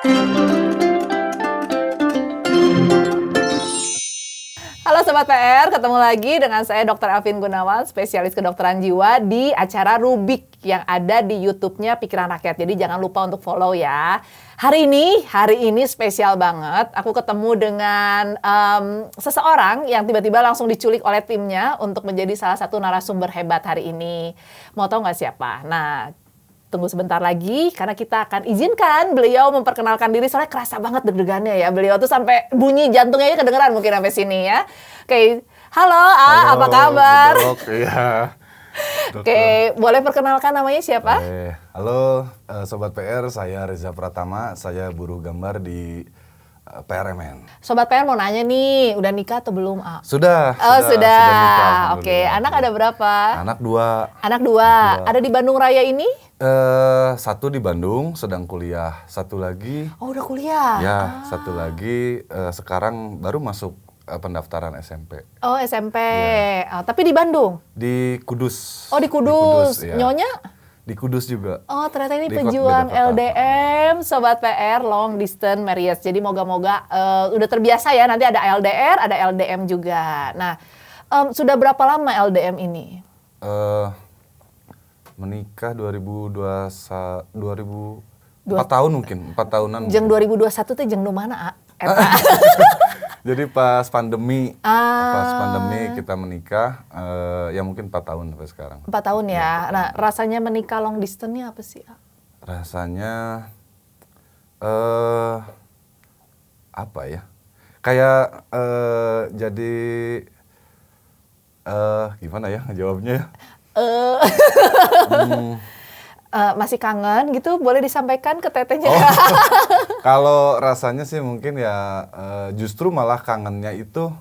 Halo Sobat PR, ketemu lagi dengan saya Dr. Alvin Gunawan, spesialis kedokteran jiwa di acara Rubik yang ada di YouTube-nya Pikiran Rakyat. Jadi jangan lupa untuk follow ya. Hari ini spesial banget. Aku ketemu dengan seseorang yang tiba-tiba langsung diculik oleh timnya untuk menjadi salah satu narasumber hebat hari ini. Mau tahu nggak siapa? Nah, tunggu sebentar lagi karena kita akan izinkan beliau memperkenalkan diri, soalnya kerasa banget deg-degannya ya. Beliau tuh sampai bunyi jantungnya aja kedengeran mungkin sampai sini ya. Oke, halo apa kabar? Dok, iya. Oke, boleh perkenalkan namanya siapa? Halo Sobat PR, saya Reza Pratama, saya buruh gambar di PRMN. Sobat PR mau nanya nih, udah nikah atau belum? Sudah Sudah. nikah. Oke, anak ada berapa? Anak 2. Anak 2. Ada di Bandung Raya ini? Satu di Bandung, sedang kuliah. Satu lagi. Oh, udah kuliah. Ya, satu lagi sekarang baru masuk pendaftaran SMP. Oh, SMP. Oh, tapi di Bandung? Di Kudus. Oh, di Kudus. Ya. Nyonya? Di Kudus juga. Oh, ternyata ini Di pejuang beda kota. LDM, Sobat PR, Long Distance Marriage. Jadi moga-moga udah terbiasa ya, nanti ada LDR, ada LDM juga. Nah, sudah berapa lama LDM ini? Menikah 4 tahun mungkin, 4 tahunan. Jeng 2021 tuh jeng nu mana, Eta? Jadi pas pandemi kita menikah, ya mungkin 4 tahun sampai sekarang. 4 tahun ya. Nah, rasanya menikah long distance-nya apa sih? Rasanya apa ya? Kayak jadi gimana ya jawabnya? Masih kangen gitu, boleh disampaikan ke tetenya? Kalau rasanya sih mungkin ya justru malah kangennya itu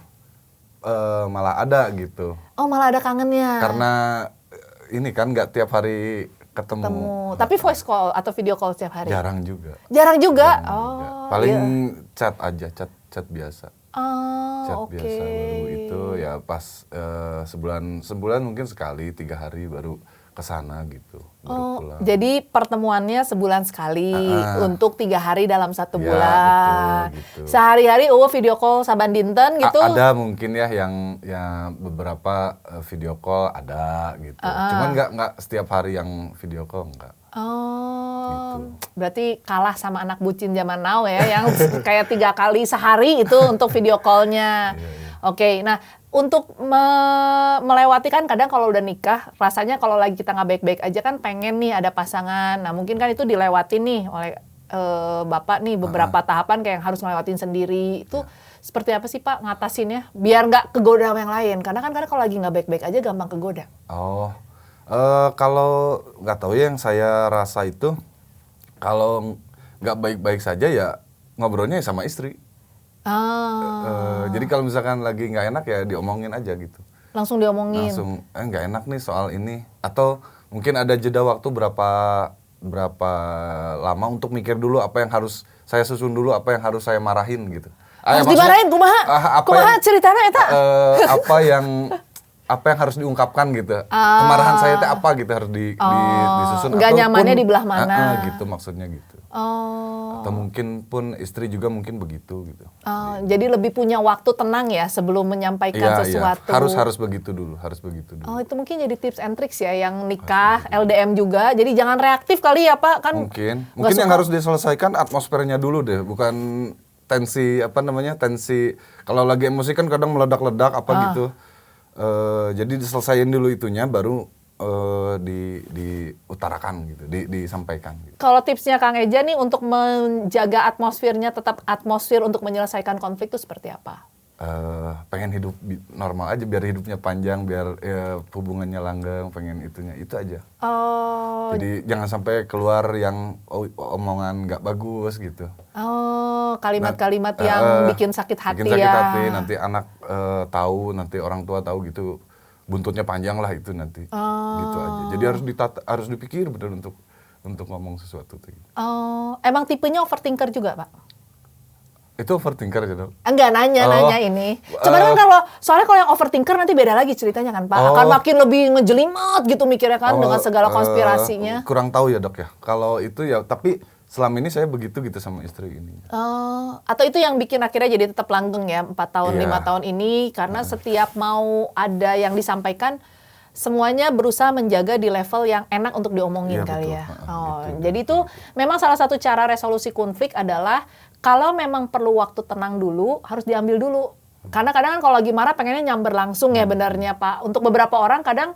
malah ada gitu. Oh, malah ada kangennya. Karena ini kan nggak tiap hari ketemu. Tapi voice call atau video call setiap hari? Jarang juga. Jarang juga? Paling iya. chat aja, chat biasa. Chat Oke. biasa baru itu ya pas sebulan mungkin sekali, 3 hari baru kesana gitu. Baru pulang. Jadi pertemuannya sebulan sekali untuk 3 hari dalam 1 Ya, bulan. betul, gitu. Sehari-hari video call saban dinten gitu? Ada mungkin ya yang beberapa video call ada gitu. Cuman nggak setiap hari yang video call nggak. Gitu. Berarti kalah sama anak bucin zaman now ya, yang kayak 3 kali sehari itu untuk video call-nya. Iya. Oke, nah untuk melewati kan kadang kalau udah nikah, rasanya kalau lagi kita nggak baik-baik aja kan pengen nih ada pasangan. Nah mungkin kan itu dilewatin nih oleh Bapak nih beberapa tahapan kayak yang harus ngelewatin sendiri. Itu seperti apa sih Pak ngatasinnya? Biar nggak kegoda sama yang lain. Karena kan kalau lagi nggak baik-baik aja gampang kegoda. Kalau nggak tahu ya, yang saya rasa itu kalau nggak baik-baik saja ya ngobrolnya sama istri. Jadi kalau misalkan lagi nggak enak ya diomongin aja gitu. Langsung diomongin. Langsung nggak enak nih soal ini. Atau mungkin ada jeda waktu berapa lama untuk mikir dulu apa yang harus saya susun dulu, apa yang harus saya marahin gitu. Harus dimarahin kumaha? Kumaha ceritanya eta? Apa yang harus diungkapkan gitu. Kemarahan saya itu apa gitu harus disusun. Nggak nyamannya di belah mana? Gitu maksudnya gitu. Atau mungkin pun istri juga mungkin begitu gitu. Jadi lebih punya waktu tenang ya sebelum menyampaikan sesuatu. Harus begitu dulu, itu mungkin jadi tips and tricks ya yang nikah, LDM juga. Jadi jangan reaktif kali ya Pak, kan. Mungkin yang harus diselesaikan atmosfernya dulu deh, bukan tensi kalau lagi emosi kan kadang meledak-ledak gitu. Jadi diselesaikan dulu itunya baru diutarakan gitu, disampaikan gitu. Kalau tipsnya Kang Eja nih untuk menjaga atmosfernya tetap atmosfer untuk menyelesaikan konflik itu seperti apa? Pengen hidup normal aja, biar hidupnya panjang, biar hubungannya langgeng, pengen itunya, itu aja. Jadi jangan sampai keluar yang omongan nggak bagus gitu. Kalimat-kalimat yang bikin sakit hati bikin sakit ya. hati, nanti anak tahu, nanti orang tua tahu gitu, buntutnya panjang lah itu nanti. Gitu aja. Jadi harus dipikir benar untuk ngomong sesuatu tuh. Emang tipenya overthinker juga Pak? Itu overthinker gitu? Enggak, nanya ini. Cuman kan soalnya kalau yang overthinker nanti beda lagi ceritanya kan Pak. Akan makin lebih ngejelimet gitu mikirnya kan dengan segala konspirasinya. Kurang tahu ya Dok ya. Kalau itu ya, tapi selama ini saya begitu gitu sama istri ini. Atau itu yang bikin akhirnya jadi tetap langgeng ya 4 tahun, Iya. 5 tahun ini karena setiap mau ada yang disampaikan semuanya berusaha menjaga di level yang enak untuk diomongin Iya, kali betul. ya. Gitu. Jadi itu memang salah satu cara resolusi konflik adalah kalau memang perlu waktu tenang dulu harus diambil dulu. Karena kadang kan kalau lagi marah pengennya nyamber langsung ya benarnya Pak. Untuk beberapa orang kadang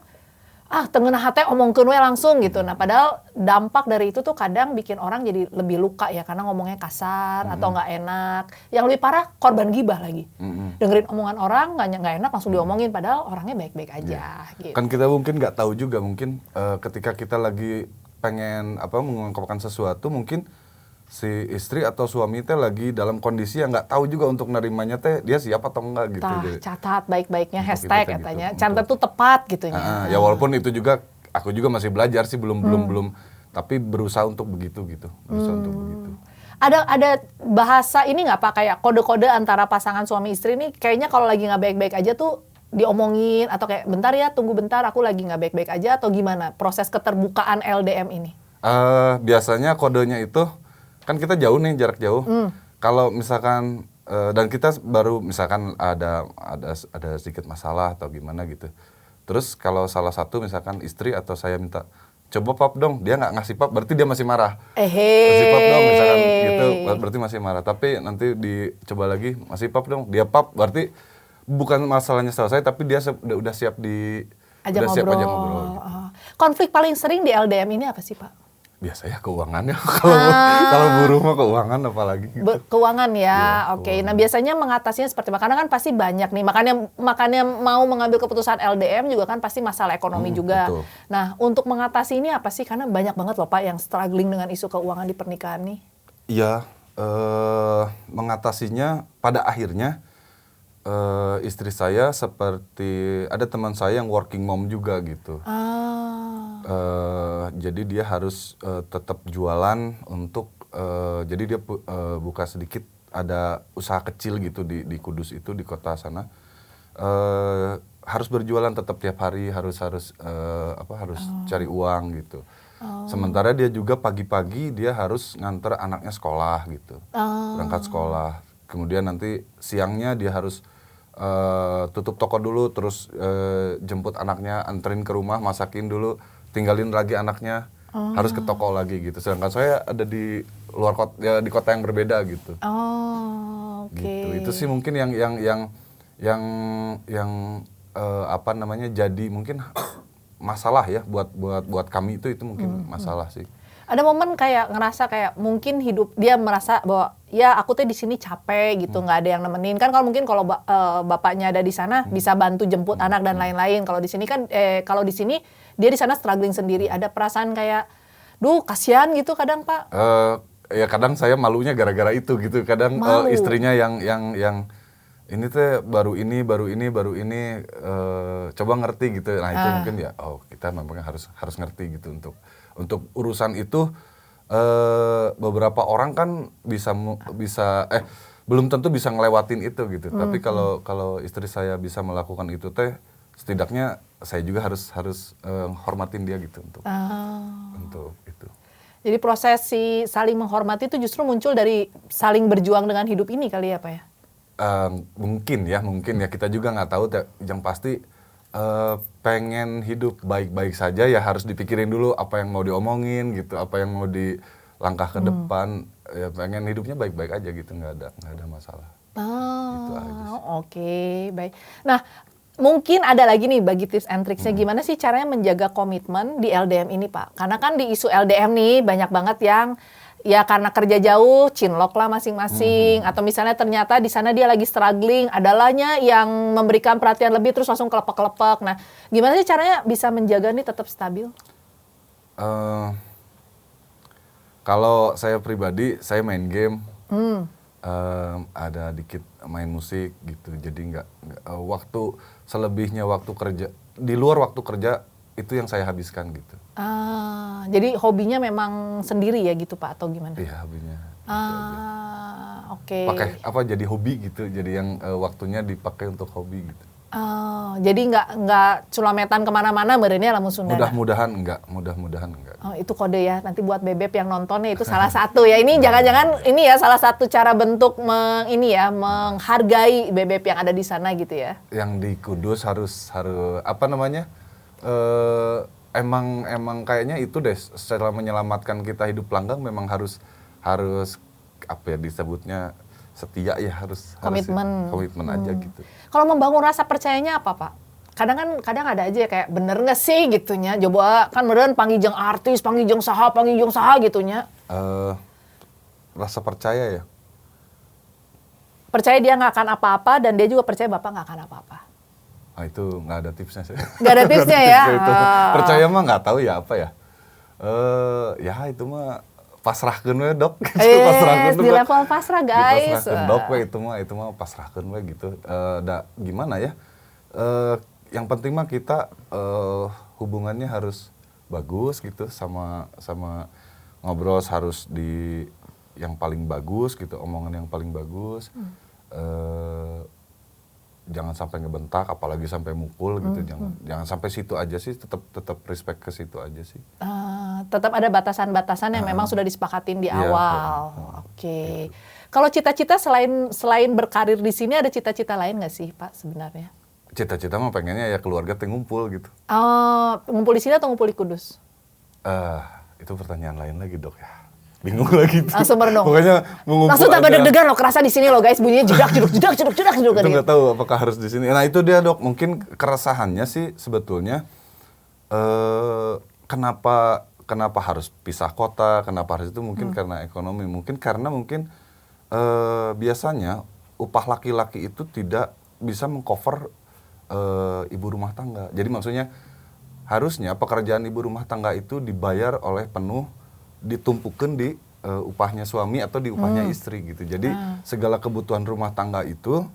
tengenah hati omongkeun we langsung gitu. Nah, padahal dampak dari itu tuh kadang bikin orang jadi lebih luka ya karena ngomongnya kasar atau nggak enak. Yang lebih parah korban gibah lagi. Dengerin omongan orang nggak enak langsung diomongin padahal orangnya baik-baik aja. Gitu. Kan kita mungkin nggak tahu juga mungkin ketika kita lagi pengen mengungkapkan sesuatu mungkin si istri atau suami teh lagi dalam kondisi yang nggak tahu juga untuk nerimanya teh dia siap atau enggak gitu. Catat baik-baiknya Untuk hashtag kita katanya. gitu, Cantet tuh tepat gitu ya. Ya walaupun itu juga aku juga masih belajar sih belum tapi berusaha untuk begitu gitu. Berusaha untuk begitu. Ada bahasa ini nggak Pak kayak kode-kode antara pasangan suami istri nih kayaknya kalau lagi nggak baik-baik aja tuh diomongin atau kayak bentar ya tunggu bentar aku lagi nggak baik-baik aja atau gimana proses keterbukaan LDM ini? Biasanya kodenya itu kan kita jauh nih jarak jauh. Kalau misalkan dan kita baru misalkan ada sedikit masalah atau gimana gitu. Terus kalau salah satu misalkan istri atau saya minta coba pap dong, dia nggak ngasih pap berarti dia masih marah. Kasih pap dong misalkan gitu berarti masih marah. Tapi nanti dicoba lagi masih pap dong, dia pap berarti bukan masalahnya selesai tapi dia udah siap ajak siap aja ngobrol. ngobrol. Konflik paling sering di LDM ini apa sih Pak? Biasanya keuangannya kalau buruh mah keuangan apalagi gitu. Keuangan ya, Iya, oke. keuangan. Nah biasanya mengatasinya seperti apa? Karena kan pasti banyak nih, makanya mau mengambil keputusan LDM juga kan pasti masalah ekonomi juga. Betul. Nah untuk mengatasi ini apa sih? Karena banyak banget loh Pak yang struggling dengan isu keuangan di pernikahan nih. Iya, mengatasinya pada akhirnya istri saya seperti ada teman saya yang working mom juga gitu. Jadi dia harus tetap jualan untuk jadi dia buka sedikit ada usaha kecil gitu di Kudus itu di kota sana. Harus berjualan tetap tiap hari harus cari uang gitu. Sementara dia juga pagi-pagi dia harus nganter anaknya sekolah gitu. Berangkat sekolah. Kemudian nanti siangnya dia harus tutup toko dulu terus jemput anaknya anterin ke rumah masakin dulu tinggalin lagi anaknya harus ke toko lagi gitu sedangkan saya ada di luar kota ya, di kota yang berbeda gitu. Oke. Gitu itu sih mungkin yang jadi mungkin masalah ya buat kami itu mungkin masalah sih. Ada momen kayak ngerasa kayak mungkin hidup dia merasa bahwa ya aku tuh di sini capek gitu nggak ada yang nemenin kan kalau mungkin kalau bapaknya ada di sana bisa bantu jemput anak dan lain-lain kalau di sini kan kalau di sini dia di sana struggling sendiri ada perasaan kayak duh kasihan gitu kadang Pak. Ya kadang saya malunya gara-gara itu gitu kadang istrinya yang ini teh baru ini coba ngerti gitu nah itu mungkin ya kita memang harus ngerti gitu untuk urusan itu beberapa orang kan bisa belum tentu bisa ngelewatin itu gitu. Tapi kalau istri saya bisa melakukan itu teh setidaknya saya juga harus hormatin dia gitu untuk itu. Jadi proses saling menghormati itu justru muncul dari saling berjuang dengan hidup ini kali ya Pak ya? Mungkin ya kita juga nggak tahu yang pasti pengen hidup baik-baik saja ya harus dipikirin dulu apa yang mau diomongin gitu, apa yang mau dilangkah ke depan ya pengen hidupnya baik-baik aja gitu nggak ada masalah. Gitu aja sih. Oke, baik. Nah mungkin ada lagi nih bagi tips and tricksnya gimana sih caranya menjaga komitmen di LDM ini Pak? Karena kan di isu LDM nih banyak banget yang ya karena kerja jauh, cinlok lah masing-masing. Atau misalnya ternyata di sana dia lagi struggling, adalahnya yang memberikan perhatian lebih terus langsung kelepek-kelepek. Nah, gimana sih caranya bisa menjaga nih tetap stabil? Kalau saya pribadi, saya main game, ada dikit main musik gitu. Jadi nggak selebihnya waktu kerja, di luar waktu kerja itu yang saya habiskan gitu. Jadi hobinya memang sendiri ya gitu Pak atau gimana? Iya hobinya. Oke. Pakai jadi hobi gitu, jadi yang waktunya dipakai untuk hobi gitu. Jadi nggak culametan kemana-mana merenya lamun Sunda. Mudah-mudahan enggak. Oh, itu kode ya. Nanti buat bebek yang nontonnya itu salah satu ya. Ini jangan-jangan ini ya salah satu cara bentuk menghargai bebek yang ada di sana gitu ya. Yang di Kudus harus apa namanya? Emang kayaknya itu deh, setelah menyelamatkan kita hidup langgeng memang harus apa ya disebutnya, setia ya, harus komitmen aja gitu. Kalau membangun rasa percayanya apa, Pak? Kadang ada aja kayak bener nggak sih gitunya. Coba kan beneran panggil jeung artis, panggil jeung saha gitunya. Rasa percaya ya. Percaya dia nggak akan apa-apa dan dia juga percaya Bapak nggak akan apa-apa. Itu nggak ada tipsnya sih. Nggak ada tipsnya ya? Percaya mah nggak tahu ya apa ya. Ya itu mah pasrahkeun we dok. Pasrahkeun di level pasrah guys. Pasrahkeun dok we itu mah pasrahkeun we gitu. Gimana ya? Yang penting mah kita hubungannya harus bagus gitu, sama ngobrol harus di yang paling bagus gitu, omongan yang paling bagus. Jangan sampai ngebentak, apalagi sampai mukul gitu. Jangan sampai situ aja sih, tetap respect ke situ aja sih. Tetap ada batasan-batasan yang memang sudah disepakatin di awal. Oke. Kalau cita-cita selain berkarir di sini, ada cita-cita lain nggak sih Pak sebenarnya? Cita-cita mah pengennya ya keluarga teh ngumpul gitu. Ngumpul di sini atau ngumpul di Kudus? Itu pertanyaan lain lagi dok ya. Bingung lagi. Langsung merenung. Pokoknya mengumpul langsung tambah deg-degan loh, kerasa di sini loh guys, bunyinya jedak. Itu nggak tahu apakah harus di sini. Nah itu dia dok, mungkin keresahannya sih sebetulnya kenapa harus pisah kota, kenapa harus itu mungkin karena ekonomi, mungkin karena biasanya upah laki-laki itu tidak bisa mengcover ibu rumah tangga. Jadi maksudnya harusnya pekerjaan ibu rumah tangga itu dibayar oleh penuh, ditumpukan di upahnya suami atau di upahnya istri gitu. Jadi segala kebutuhan rumah tangga itu,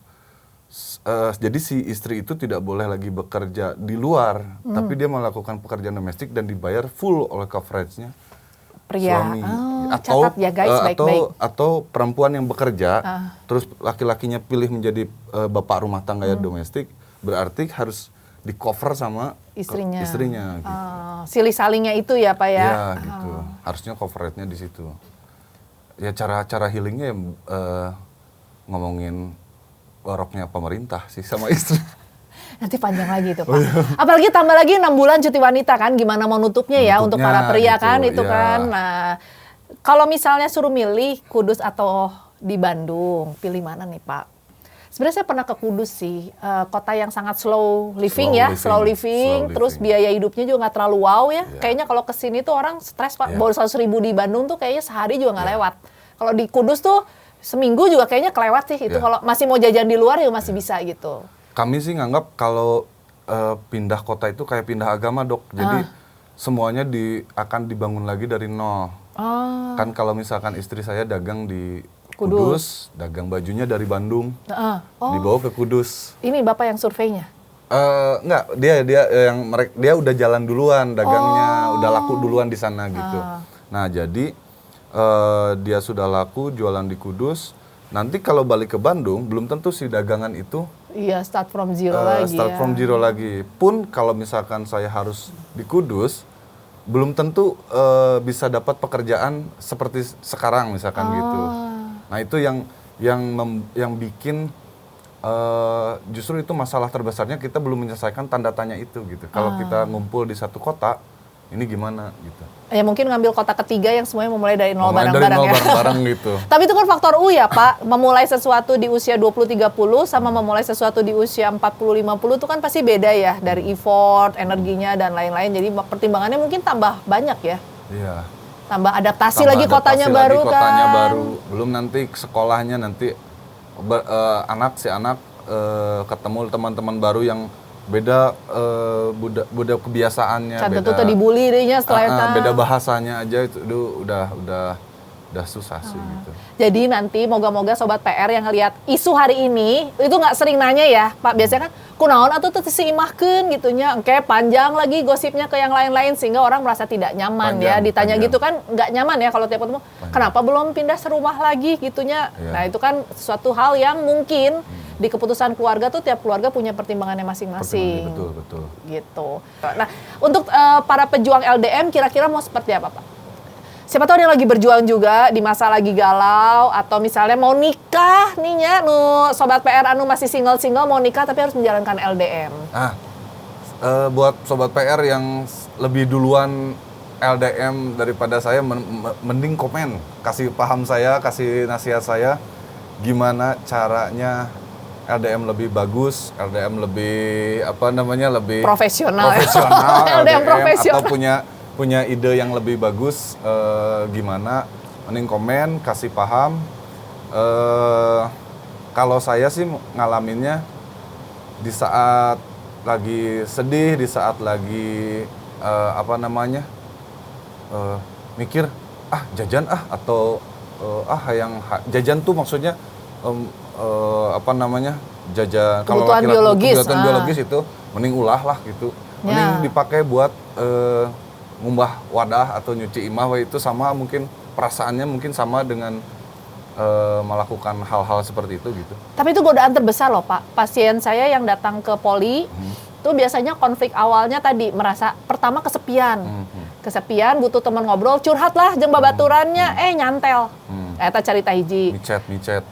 jadi si istri itu tidak boleh lagi bekerja di luar, tapi dia melakukan pekerjaan domestik dan dibayar full oleh coveragenya pria. suami. Catat ya guys, baik-baik. Atau perempuan yang bekerja, terus laki-lakinya pilih menjadi bapak rumah tangga ya domestik, berarti harus di cover sama istrinya gitu. Silih-salingnya itu ya Pak ya? Ya gitu, harusnya coveragenya di situ. Ya cara healingnya ngomongin waroknya pemerintah sih sama istri. Nanti panjang lagi itu Pak. Apalagi tambah lagi 6 bulan cuti wanita kan, gimana mau nutupnya ya untuk para pria gitu, kan itu ya. Kan. Nah, kalau misalnya suruh milih Kudus atau di Bandung, pilih mana nih Pak? Sebenarnya saya pernah ke Kudus sih, kota yang sangat slow living, slow living. Terus biaya hidupnya juga nggak terlalu wow ya. Kayaknya kalau kesini tuh orang stres Pak, baru 100.000 di Bandung tuh kayaknya sehari juga nggak lewat. Kalau di Kudus tuh seminggu juga kayaknya kelewat sih itu. Kalau masih mau jajan di luar ya masih bisa gitu. Kami sih nganggap kalau pindah kota itu kayak pindah agama dok. Jadi semuanya akan dibangun lagi dari nol. Kan kalau misalkan istri saya dagang di Kudus, dagang bajunya dari Bandung, dibawa ke Kudus. Ini Bapak yang surveinya? Enggak, dia udah jalan duluan dagangnya, udah laku duluan di sana gitu. Nah jadi dia sudah laku jualan di Kudus. Nanti kalau balik ke Bandung, belum tentu si dagangan itu start from zero lagi. Start from zero lagi. Pun kalau misalkan saya harus di Kudus, belum tentu bisa dapat pekerjaan seperti sekarang misalkan gitu. Nah itu yang bikin justru itu masalah terbesarnya, kita belum menyelesaikan tanda tanya itu gitu. Kalau kita ngumpul di satu kota, ini gimana gitu. Ya mungkin ngambil kota ketiga yang semuanya memulai dari nol bareng-bareng ya. Bareng-bareng gitu. Tapi itu kan faktor U ya Pak, memulai sesuatu di usia 20-30 sama memulai sesuatu di usia 40-50 itu kan pasti beda ya. Dari effort, energinya dan lain-lain. Jadi pertimbangannya mungkin tambah banyak ya. Iya. Tambah adaptasi lagi kotanya baru kan. Kotanya baru, belum nanti sekolahnya nanti anak ketemu teman-teman baru yang beda budaya kebiasaannya, beda dibully dehnya setelah beda bahasanya aja itu udah susah sih gitu. Jadi nanti moga-moga sobat PR yang ngelihat isu hari ini itu nggak sering nanya ya Pak, biasanya kan kunaon atau tuh imahkeun gitunya, kayak panjang lagi gosipnya ke yang lain-lain sehingga orang merasa tidak nyaman ditanya gitu kan, nggak nyaman ya kalau tiap ketemu kenapa belum pindah serumah lagi gitunya. Nah itu kan suatu hal yang mungkin di keputusan keluarga tuh tiap keluarga punya pertimbangannya masing-masing. Betul. Gitu. Nah, untuk para pejuang LDM kira-kira mau seperti apa, Pak? Siapa tahu dia lagi berjuang juga di masa lagi galau, atau misalnya mau nikah nih ya, Sobat PR anu masih single-single mau nikah tapi harus menjalankan LDM. Buat Sobat PR yang lebih duluan LDM daripada saya, mending komen, kasih paham saya, kasih nasihat saya, gimana caranya LDM lebih bagus, LDM lebih lebih profesional LDM profesional, atau punya ide yang lebih bagus, gimana, mending komen, kasih paham. Kalau saya sih ngalaminnya di saat lagi sedih, di saat lagi mikir jajan atau jajan tuh maksudnya jajan kalau kebutuhan biologis itu mending ulah lah gitu, mending dipakai buat ngumbah wadah atau nyuci imah, itu sama, mungkin perasaannya mungkin sama dengan melakukan hal-hal seperti itu gitu. Tapi itu godaan terbesar loh Pak. Pasien saya yang datang ke poli itu biasanya konflik awalnya tadi merasa pertama kesepian. Kesepian, butuh teman ngobrol, curhat lah jeung babaturannya, nyantel. Eta carita hiji. Micet.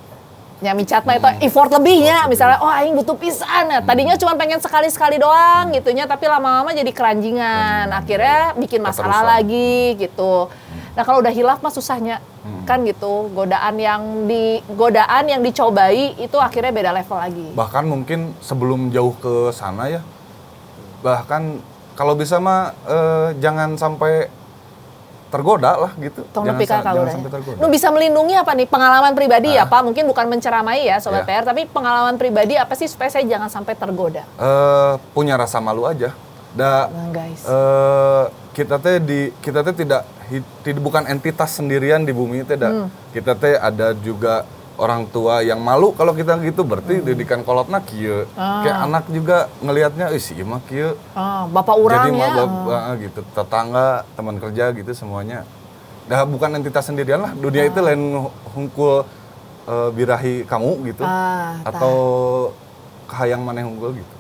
Ya micat mah itu effort lebihnya, misalnya aing butuh pisan. Tadinya cuma pengen sekali-sekali doang gitunya, tapi lama-lama jadi keranjingan. Akhirnya bikin masalah lagi gitu. Nah, kalau udah hilaf mah susahnya. Kan gitu. Godaan yang dicobai itu akhirnya beda level lagi. Bahkan mungkin sebelum jauh ke sana ya. Bahkan kalau bisa mah jangan sampai tergoda lah gitu. Jangan sampai tergoda. Nu bisa melindungi apa nih? Pengalaman pribadi ya Pak, mungkin bukan menceramai ya Sobat PR, tapi pengalaman pribadi apa sih supaya saya jangan sampai tergoda? Punya rasa malu aja. Guys. Kita teh tidak bukan entitas sendirian di bumi teh. Kita teh ada juga orang tua yang malu kalau kita gitu, berarti didikan kolotna kieu. Kayak anak juga ngelihatnya si ieu mah kieu. Bapak urang jadi, ya. Gitu, tetangga, teman kerja gitu semuanya. Bukan entitas sendirian lah. Dunia itu lain hungkul birahi kamu gitu. Atau kahayang maneh hungkul gitu.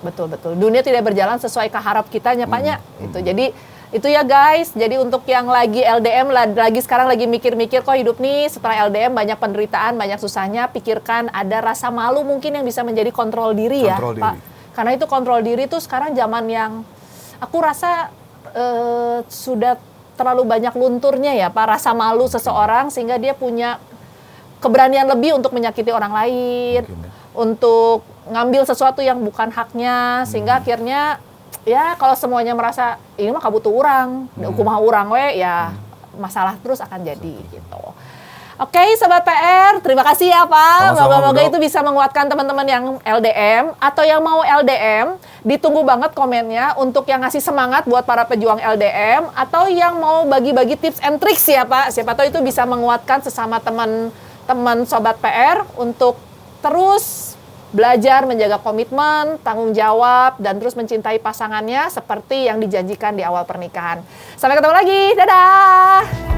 Betul. Dunia tidak berjalan sesuai keharap kita nyapanya gitu. Jadi itu ya guys. Jadi untuk yang lagi LDM lagi sekarang lagi mikir-mikir kok hidup nih setelah LDM banyak penderitaan, banyak susahnya, pikirkan ada rasa malu mungkin yang bisa menjadi kontrol diri ya, Pak. Karena itu kontrol diri tuh sekarang zaman yang aku rasa sudah terlalu banyak lunturnya ya, Pak, rasa malu seseorang sehingga dia punya keberanian lebih untuk menyakiti orang lain, untuk ngambil sesuatu yang bukan haknya, sehingga akhirnya ya kalau semuanya merasa ini mah kabutuh urang, kumaha urang we ya masalah terus akan jadi gitu. Oke, Sobat PR, terima kasih ya Pak. Moga-moga itu bisa menguatkan teman-teman yang LDM atau yang mau LDM. Ditunggu banget komennya untuk yang ngasih semangat buat para pejuang LDM atau yang mau bagi-bagi tips and tricks ya Pak. Siapa tahu itu bisa menguatkan sesama teman-teman Sobat PR untuk terus belajar menjaga komitmen, tanggung jawab, dan terus mencintai pasangannya seperti yang dijanjikan di awal pernikahan. Sampai ketemu lagi, dadah!